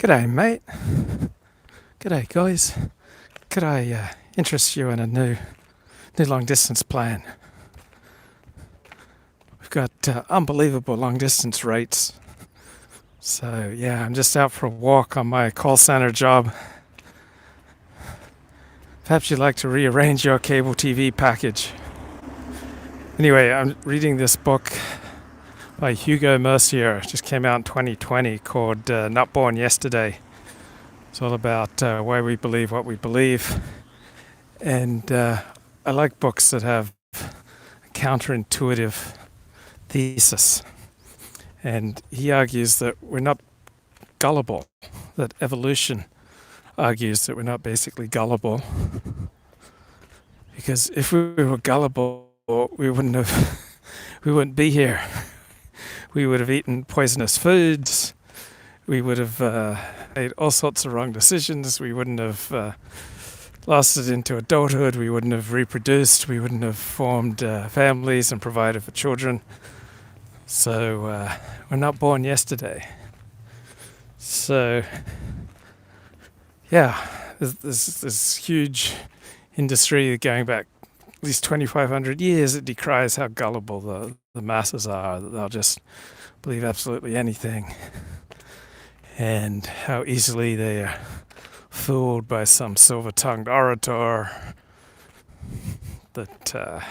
G'day, mate. G'day, guys. Could I interest you in a new long distance plan? We've got unbelievable long distance rates. So, yeah, I'm just out for a walk on my call center job. Perhaps you'd like to rearrange your cable TV package. Anyway, I'm reading this book by Hugo Mercier. It just came out in 2020 called Not Born Yesterday. It's all about why we believe what we believe. And I like books that have a counterintuitive thesis. And he argues that we're not gullible, that evolution argues that we're not basically gullible. Because if we were gullible, we wouldn't be here. We would have eaten poisonous foods. We would have made all sorts of wrong decisions. We wouldn't have lasted into adulthood. We wouldn't have reproduced. We wouldn't have formed families and provided for children. So we're not born yesterday. So yeah, there's this huge industry going back at least 2,500 years that decries how gullible the masses are, that they'll just believe absolutely anything, and how easily they are fooled by some silver-tongued orator, that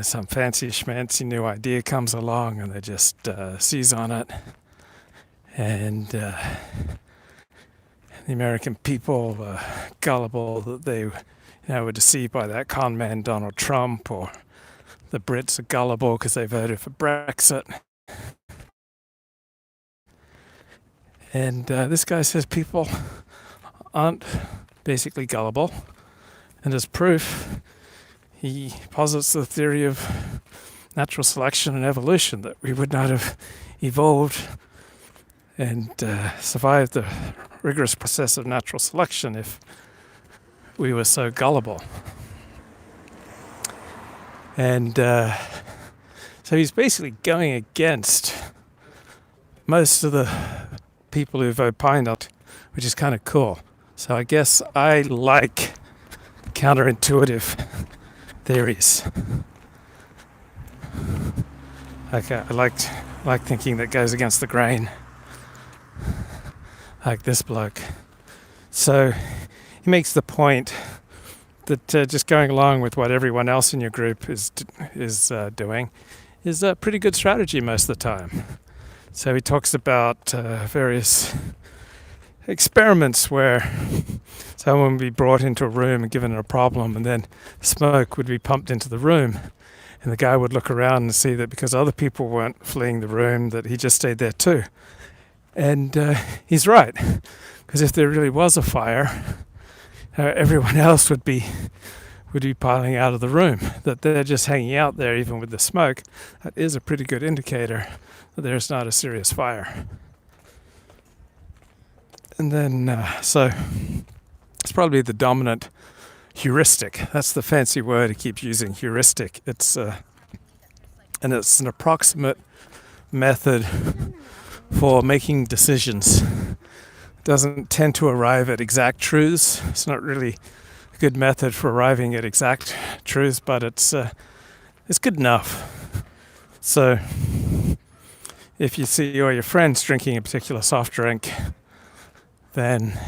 some fancy schmancy new idea comes along and they just seize on it. And the American people were gullible, that they were deceived by that con man Donald Trump, or the Brits are gullible because they voted for Brexit. And this guy says people aren't basically gullible. And as proof, he posits the theory of natural selection and evolution, that we would not have evolved and survived the rigorous process of natural selection if we were so gullible. And so he's basically going against most of the people who've opined on it, which is kind of cool. So I guess I like counterintuitive theories. I like thinking that goes against the grain, like this bloke. So he makes the point that just going along with what everyone else in your group is doing is a pretty good strategy most of the time. So he talks about various experiments where someone would be brought into a room and given a problem, and then smoke would be pumped into the room, and the guy would look around and see that because other people weren't fleeing the room, that he just stayed there too. And he's right, because if there really was a fire, everyone else would be piling out of the room. That they're just hanging out there even with the smoke, that is a pretty good indicator that there's not a serious fire. And then so it's probably the dominant heuristic. That's the fancy word he keeps using, heuristic. It's and it's an approximate method for making decisions. It doesn't tend to arrive at exact truths. It's not really a good method for arriving at exact truths, but it's good enough. So if you see all your friends drinking a particular soft drink, then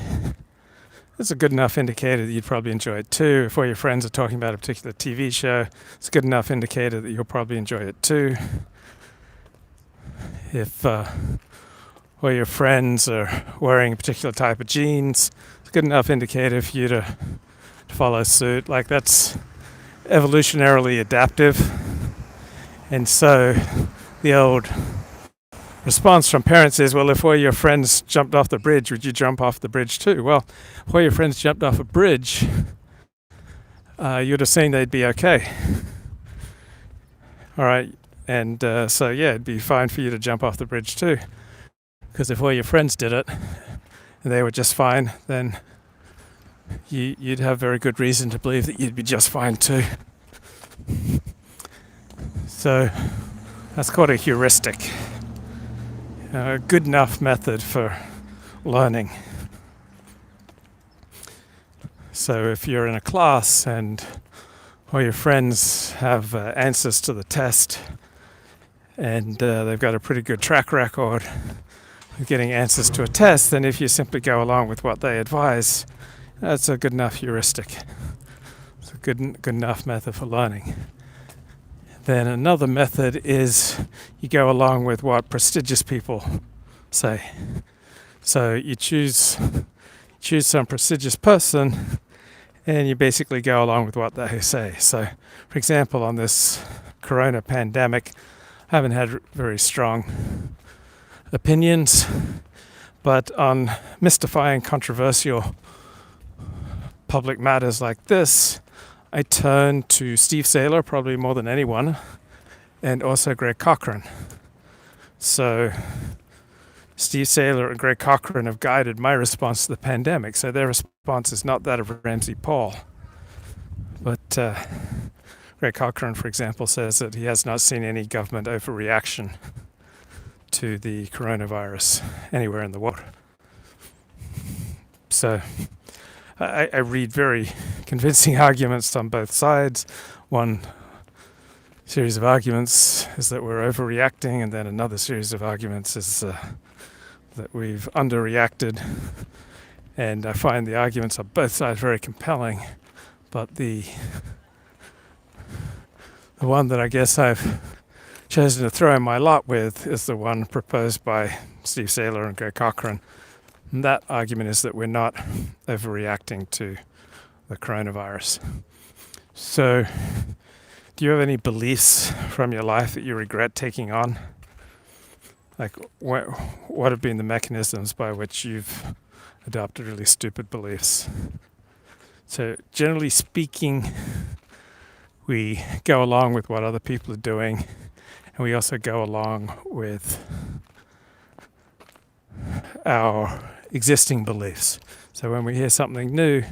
it's a good enough indicator that you'd probably enjoy it too. If all your friends are talking about a particular TV show, it's a good enough indicator that you'll probably enjoy it too. If all your friends are wearing a particular type of jeans, it's a good enough indicator for you to follow suit. Like, that's evolutionarily adaptive. And so the old response from parents is, well, if all your friends jumped off the bridge, would you jump off the bridge too? Well, if all your friends jumped off a bridge, you'd assume they'd be okay. All right. And so, yeah, it'd be fine for you to jump off the bridge too. Because if all your friends did it and they were just fine, then you'd have very good reason to believe that you'd be just fine too. So that's called a heuristic. A good enough method for learning. So if you're in a class and all your friends have answers to the test and they've got a pretty good track record of getting answers to a test, then if you simply go along with what they advise, that's a good enough heuristic. It's a good enough method for learning. Then another method is you go along with what prestigious people say. So you choose some prestigious person and you basically go along with what they say. So, for example, on this corona pandemic, I haven't had very strong opinions, but on mystifying controversial public matters like this, I turn to Steve Sailer probably more than anyone, and also Greg Cochran. So Steve Sailer and Greg Cochran have guided my response to the pandemic. So their response is not that of Ramsey Paul. But Greg Cochran, for example, says that he has not seen any government overreaction to the coronavirus anywhere in the world. So I read very convincing arguments on both sides. One series of arguments is that we're overreacting, and then another series of arguments is that we've underreacted. And I find the arguments on both sides very compelling, but the one that I guess I've chosen to throw in my lot with is the one proposed by Steve Sailer and Greg Cochran. And that argument is that we're not overreacting to the coronavirus. So, do you have any beliefs from your life that you regret taking on? Like, what have been the mechanisms by which you've adopted really stupid beliefs? So, generally speaking, we go along with what other people are doing, and we also go along with our existing beliefs. So when we hear something new,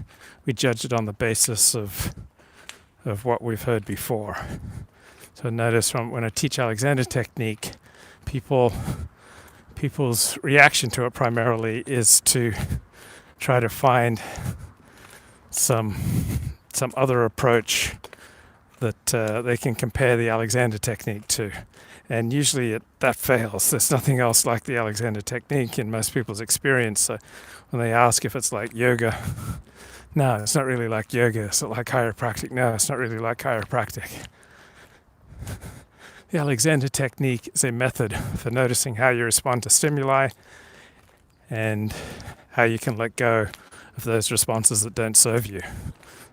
we judge it on the basis of what we've heard before. So notice from when I teach Alexander Technique, people's reaction to it primarily is to try to find some other approach that they can compare the Alexander Technique to. And usually that fails. There's nothing else like the Alexander Technique in most people's experience. So when they ask if it's like yoga, no, it's not really like yoga. It's not like chiropractic. No, it's not really like chiropractic. The Alexander Technique is a method for noticing how you respond to stimuli and how you can let go of those responses that don't serve you.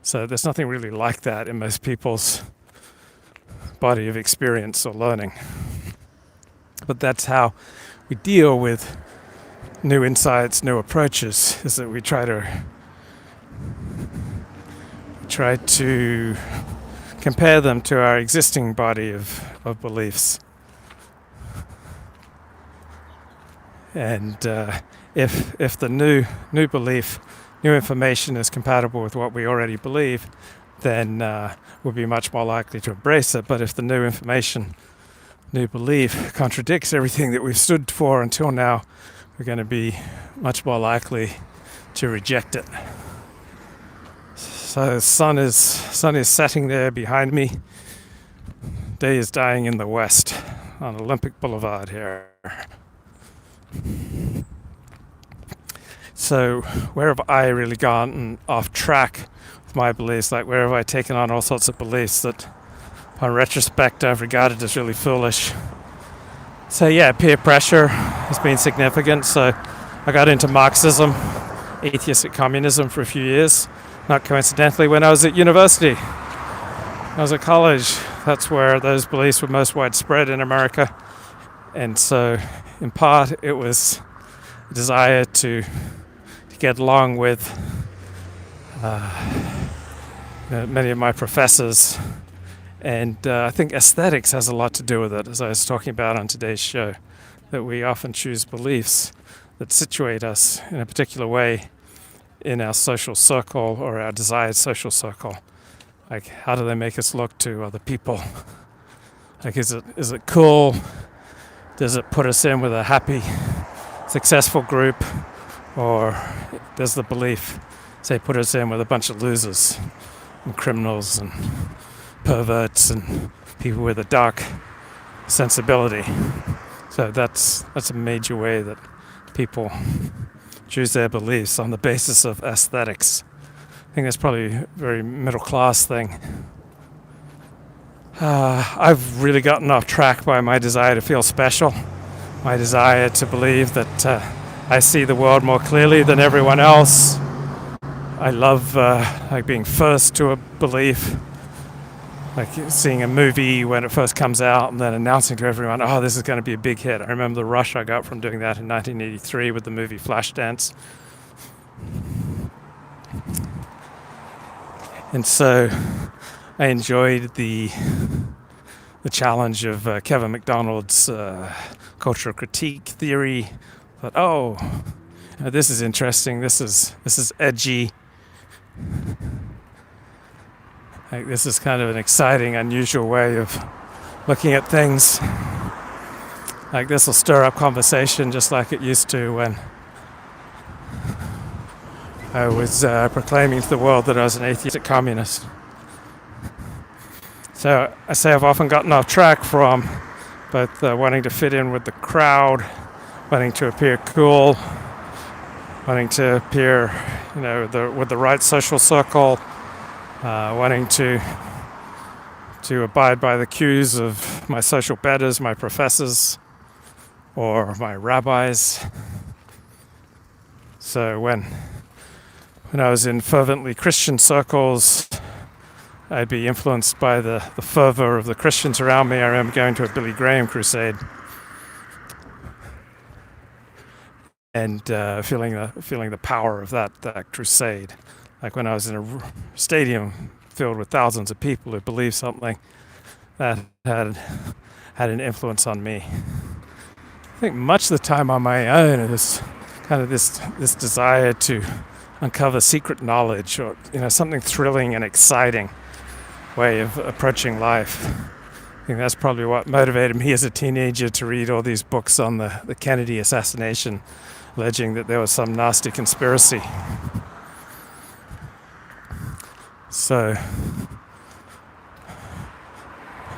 So there's nothing really like that in most people's body of experience or learning. But that's how we deal with new insights, new approaches, is that we try to compare them to our existing body of beliefs. And if the new belief, new information is compatible with what we already believe, then we'll be much more likely to embrace it. But if the new information, new belief contradicts everything that we've stood for until now, we're going to be much more likely to reject it. So the sun is setting there behind me. Day is dying in the west on Olympic Boulevard here. So where have I really gone off track with my beliefs? Like where have I taken on all sorts of beliefs that upon retrospect I've regarded as really foolish? So yeah, peer pressure has been significant. So I got into Marxism, atheistic communism for a few years. Not coincidentally, when I was at university. I was at college. That's where those beliefs were most widespread in America. And so in part it was a desire to get along with many of my professors, and I think aesthetics has a lot to do with it, as I was talking about on today's show, that we often choose beliefs that situate us in a particular way in our social circle or our desired social circle. Like, how do they make us look to other people? Like, is it cool? Does it put us in with a happy, successful group? Or does the belief, say, put us in with a bunch of losers and criminals and perverts and people with a dark sensibility? So that's a major way that people choose their beliefs, on the basis of aesthetics. I think that's probably a very middle class thing. I've really gotten off track by my desire to feel special, my desire to believe that I see the world more clearly than everyone else. I love like being first to a belief, like seeing a movie when it first comes out and then announcing to everyone, oh, this is going to be a big hit. I remember the rush I got from doing that in 1983 with the movie Flashdance. And so I enjoyed the challenge of Kevin MacDonald's cultural critique theory. But this is interesting. This is edgy. Like, this is kind of an exciting, unusual way of looking at things. Like, this will stir up conversation just like it used to when I was proclaiming to the world that I was an atheistic communist. So I say I've often gotten off track from both wanting to fit in with the crowd, wanting to appear cool, wanting to appear, with the right social circle, wanting to abide by the cues of my social betters, my professors, or my rabbis. So when I was in fervently Christian circles, I'd be influenced by the fervor of the Christians around me. I remember going to a Billy Graham crusade and feeling the power of that crusade. Like when I was in a stadium filled with thousands of people who believed something, that had an influence on me. I think much of the time on my own, it was kind of this desire to uncover secret knowledge, or something thrilling and exciting way of approaching life. I think that's probably what motivated me as a teenager to read all these books on the Kennedy assassination, alleging that there was some nasty conspiracy. So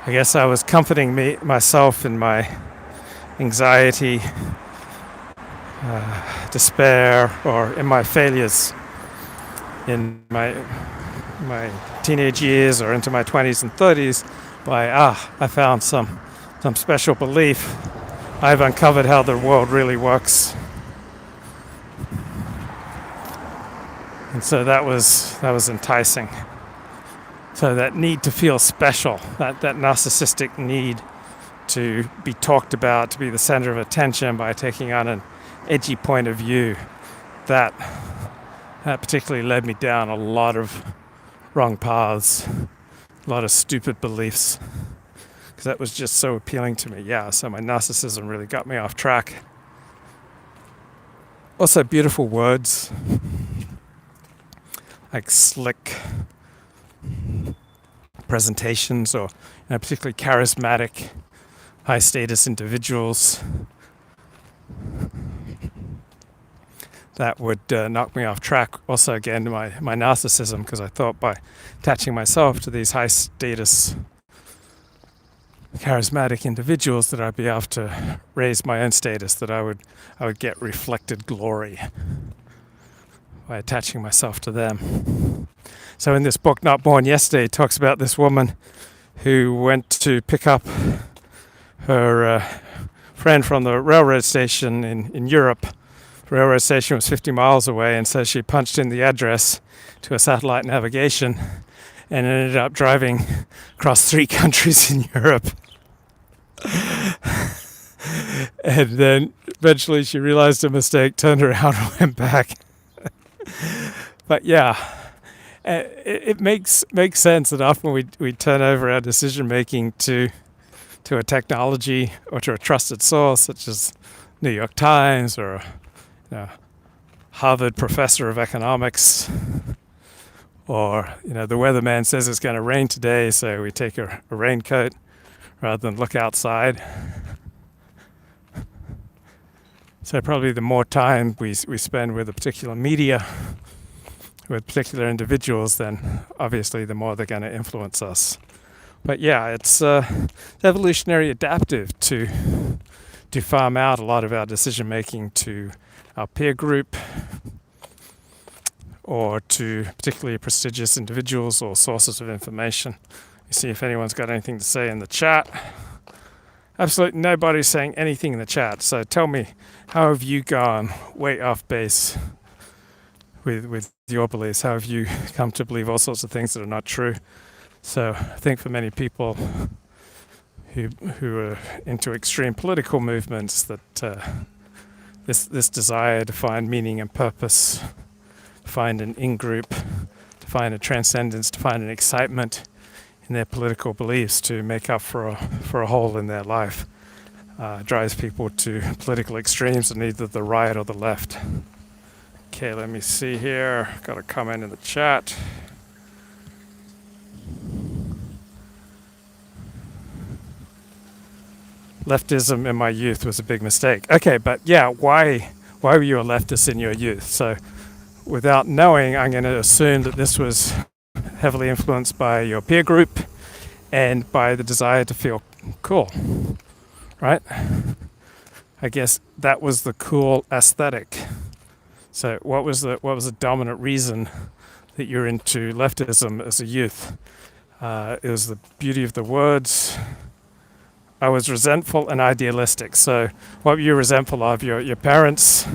I guess I was comforting myself in my anxiety, despair, or in my failures in my teenage years or into my 20s and 30s by, I found some special belief. I've uncovered how the world really works. And so that was enticing. So that need to feel special, that narcissistic need to be talked about, to be the center of attention by taking on an edgy point of view, that particularly led me down a lot of wrong paths, a lot of stupid beliefs, because that was just so appealing to me. So my narcissism really got me off track. Also, beautiful words, like slick presentations, or particularly charismatic, high status individuals, that would knock me off track. Also, again, my narcissism, because I thought by attaching myself to these high status, charismatic individuals that I'd be able to raise my own status, that I would get reflected glory by attaching myself to them. So in this book, Not Born Yesterday, it talks about this woman who went to pick up her friend from the railroad station in Europe. The railroad station was 50 miles away, and so she punched in the address to a satellite navigation and ended up driving across 3 countries in Europe. And then eventually she realized her mistake, turned around and went back. But it makes sense that often we turn over our decision making to a technology or to a trusted source such as New York Times or Harvard professor of economics, or the weatherman says it's going to rain today, so we take a raincoat rather than look outside. So probably the more time we spend with a particular media, with particular individuals, then obviously the more they're going to influence us. But yeah, it's evolutionary adaptive to farm out a lot of our decision making to our peer group or to particularly prestigious individuals or sources of information. You see if anyone's got anything to say in the chat. Absolutely nobody's saying anything in the chat. So tell me, how have you gone way off base with your beliefs? How have you come to believe all sorts of things that are not true? So I think for many people who are into extreme political movements, that this desire to find meaning and purpose, to find an in-group, to find a transcendence, to find an excitement in their political beliefs to make up for a hole in their life, drives people to political extremes on either the right or the left. Okay, let me see here. Got a comment in the chat. Leftism in my youth was a big mistake. Okay, but yeah, why were you a leftist in your youth? So without knowing, I'm going to assume that this was heavily influenced by your peer group and by the desire to feel cool, right? I guess that was the cool aesthetic. So what was the dominant reason that you're into leftism as a youth? It was the beauty of the words. I was resentful and idealistic. So what were you resentful of? Your parents,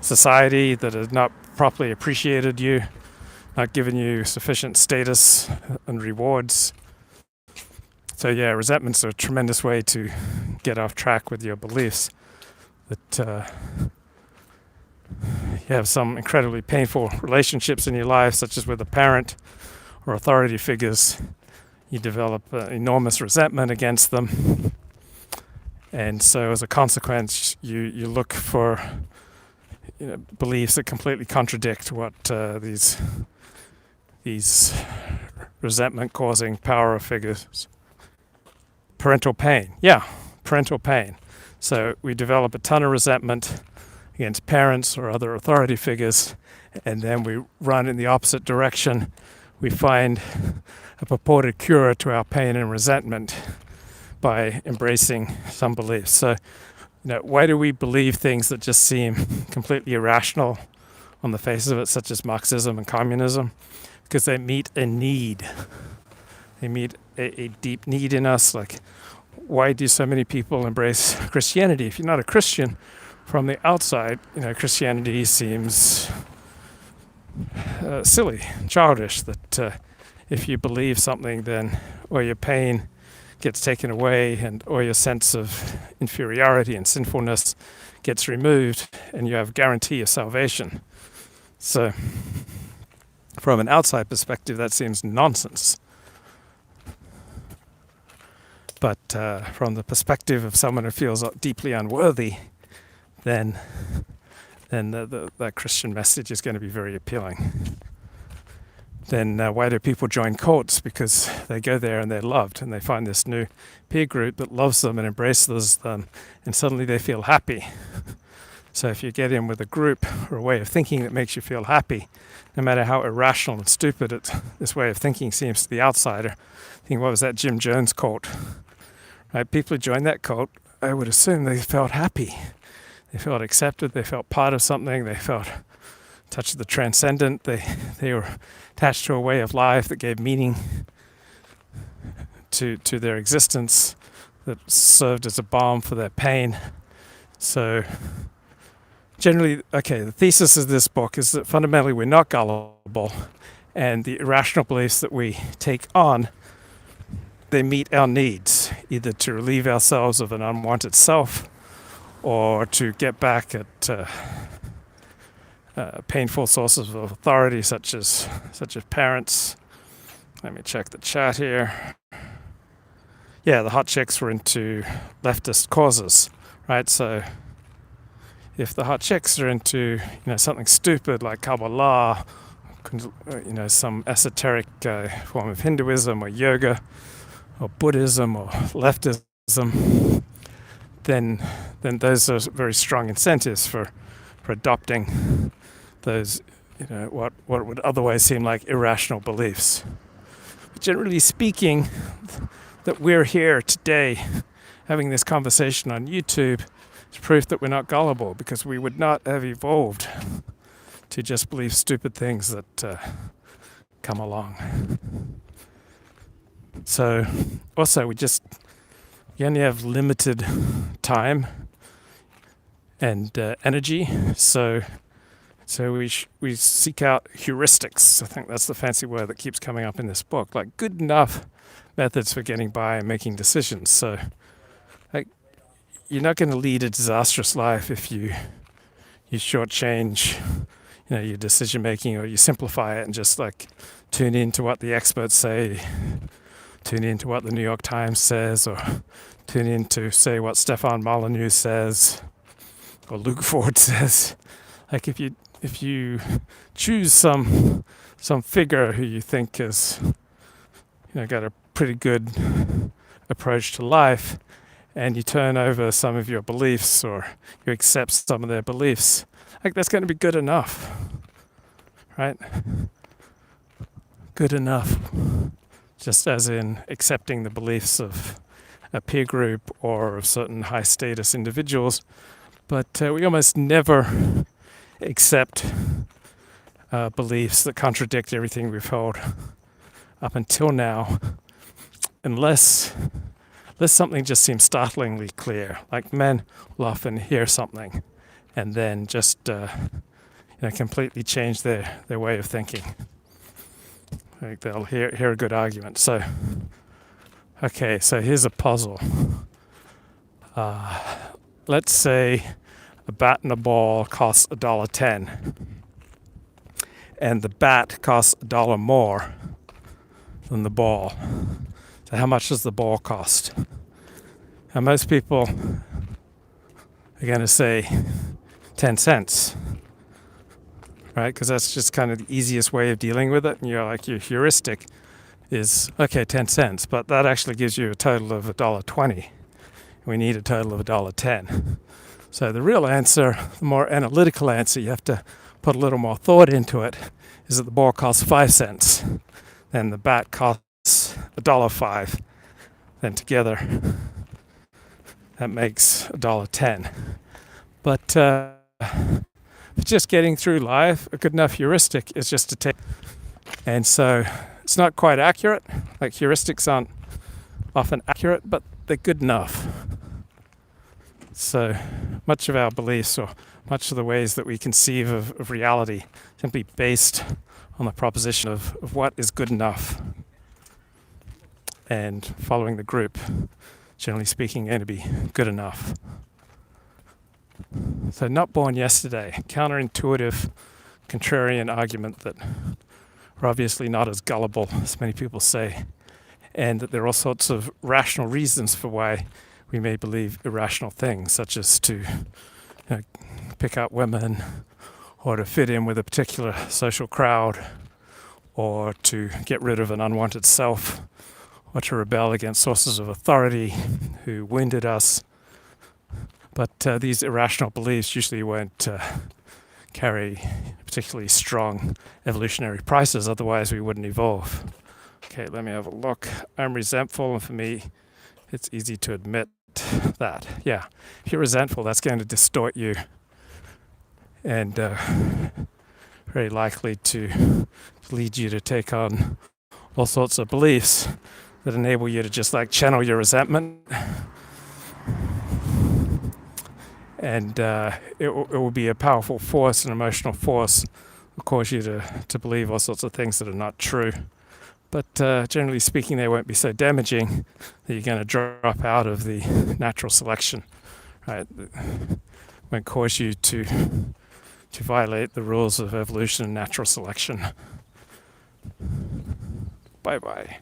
society that had not properly appreciated you, not given you sufficient status and rewards. So yeah, resentment's a tremendous way to get off track with your beliefs. That you have some incredibly painful relationships in your life, such as with a parent or authority figures. You develop enormous resentment against them. And so as a consequence, you look for beliefs that completely contradict what these resentment-causing power figures. Parental pain. Yeah, parental pain. So we develop a ton of resentment against parents or other authority figures, and then we run in the opposite direction. We find a purported cure to our pain and resentment by embracing some beliefs. So, why do we believe things that just seem completely irrational on the face of it, such as Marxism and communism? Because they meet a need. They meet a deep need in us. Like, why do so many people embrace Christianity? If you're not a Christian, from the outside, Christianity seems silly, childish, that if you believe something, then or your pain gets taken away, or your sense of inferiority and sinfulness gets removed, and you have guarantee of salvation. So from an outside perspective, that seems nonsense. But from the perspective of someone who feels deeply unworthy, then the Christian message is going to be very appealing. Then why do people join cults? Because they go there and they're loved, and they find this new peer group that loves them and embraces them, and suddenly they feel happy. So if you get in with a group or a way of thinking that makes you feel happy, no matter how irrational and stupid this way of thinking seems to the outsider, think, what was that Jim Jones cult? Right? People who joined that cult, I would assume they felt happy. They felt accepted, they felt part of something, they felt touch of the transcendent, they were attached to a way of life that gave meaning to their existence, that served as a balm for their pain. So generally, the thesis of this book is that fundamentally we're not gullible, and the irrational beliefs that we take on, they meet our needs, either to relieve ourselves of an unwanted self or to get back at painful sources of authority, such as parents. Let me check the chat here. Yeah, the hot chicks were into leftist causes, right? So if the hot chicks are into something stupid like Kabbalah, some esoteric form of Hinduism or yoga or Buddhism or leftism, then then those are very strong incentives for adopting those, what would otherwise seem like irrational beliefs. But generally speaking, that we're here today having this conversation on YouTube is proof that we're not gullible, because we would not have evolved to just believe stupid things that come along. So also we only have limited time and energy, so we seek out heuristics. I think that's the fancy word that keeps coming up in this book, like good enough methods for getting by and making decisions. So like, you're not going to lead a disastrous life if you shortchange your decision making, or you simplify it and just like tune into what the experts say, tune into what the New York Times says, or tune into, say, what Stefan Molyneux says or Luke Ford says. Like if you choose some figure who you think has got a pretty good approach to life, and you turn over some of your beliefs, or you accept some of their beliefs, like that's going to be good enough, right? Good enough, just as in accepting the beliefs of a peer group or of certain high status individuals. But we almost never accept beliefs that contradict everything we've held up until now, unless something just seems startlingly clear. Like men will often hear something and then just completely change their way of thinking. Like they'll hear a good argument. So here's a puzzle. Let's say a bat and a ball costs $1.10, and the bat costs $1 more than the ball. So how much does the ball cost? And most people are going to say 10 cents, right? Because that's just kind of the easiest way of dealing with it. And your heuristic is, okay, 10 cents, but that actually gives you a total of $1.20. We need a total of $1.10. So the real answer, the more analytical answer, you have to put a little more thought into it, is that the ball costs 5 cents, then the bat costs $1.05, then together that makes $1.10. But just getting through life, a good enough heuristic is just to take. And so it's not quite accurate. Like heuristics aren't often accurate, but they're good enough. So much of our beliefs, or much of the ways that we conceive of reality, simply based on the proposition of what is good enough, and following the group, generally speaking, going to be good enough. So not born yesterday, counterintuitive, contrarian argument that we're obviously not as gullible as many people say, and that there are all sorts of rational reasons for why we may believe irrational things, such as to pick up women, or to fit in with a particular social crowd, or to get rid of an unwanted self, or to rebel against sources of authority who wounded us. But these irrational beliefs usually won't carry particularly strong evolutionary prices, otherwise we wouldn't evolve. Okay, let me have a look. I'm resentful, and for me, it's easy to admit that. Yeah, if you're resentful, that's going to distort you, and very likely to lead you to take on all sorts of beliefs that enable you to just like channel your resentment, and it will be a powerful force, an emotional force, will cause you to believe all sorts of things that are not true. But generally speaking, they won't be so damaging that you're going to drop out of the natural selection, right? It won't cause you to violate the rules of evolution and natural selection. Bye-bye.